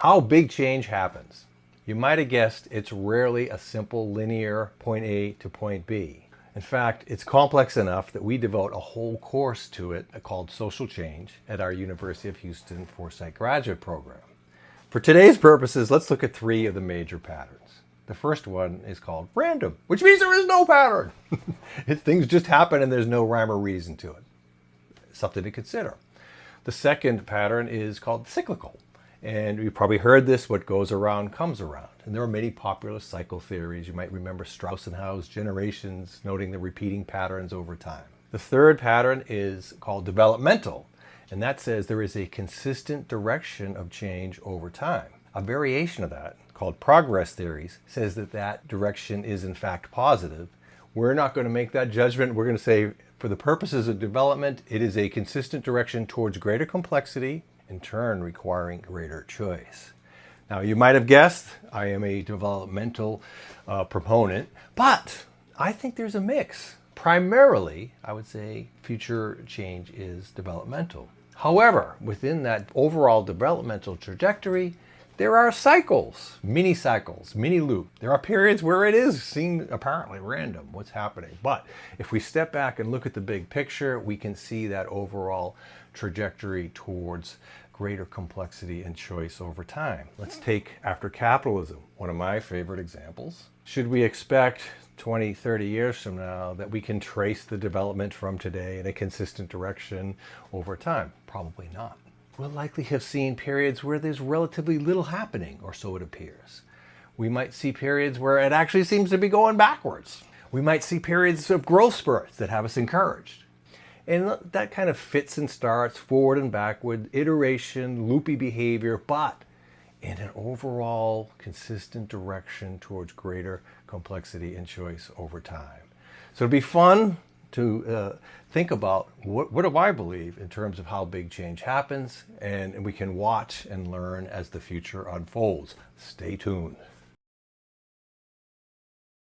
How big change happens. You might have guessed it's rarely a simple linear point A to point B. In fact, it's complex enough that we devote a whole course to it called Social Change at our University of Houston Foresight graduate program. For today's purposes, let's look at three of the major patterns. The first one is called random, which means there is no pattern. Things just happen and there's no rhyme or reason to it. Something to consider. The second pattern is called cyclical. And you've probably heard this, what goes around comes around. And there are many popular cycle theories. You might remember Strauss and Howe's Generations, noting the repeating patterns over time. The third pattern is called developmental. And that says there is a consistent direction of change over time. A variation of that, called progress theories, says that that direction is in fact positive. We're not going to make that judgment. We're going to say, for the purposes of development, it is a consistent direction towards greater complexity, in turn requiring greater choice. Now, you might have guessed I am a developmental proponent, but I think there's a mix. Primarily, I would say future change is developmental. However, within that overall developmental trajectory, there are cycles, mini loop. There are periods where it is seen apparently random, what's happening. But if we step back and look at the big picture, we can see that overall trajectory towards greater complexity and choice over time. Let's take after capitalism, one of my favorite examples. Should we expect 20, 30 years from now that we can trace the development from today in a consistent direction over time? Probably not. We'll likely have seen periods where there's relatively little happening, or so it appears. We might see periods where it actually seems to be going backwards. We might see periods of growth spurts that have us encouraged. And that kind of fits and starts forward and backward, iteration, loopy behavior, but in an overall consistent direction towards greater complexity and choice over time. So it'd be fun to think about what do I believe in terms of how big change happens, and we can watch and learn as the future unfolds. Stay tuned.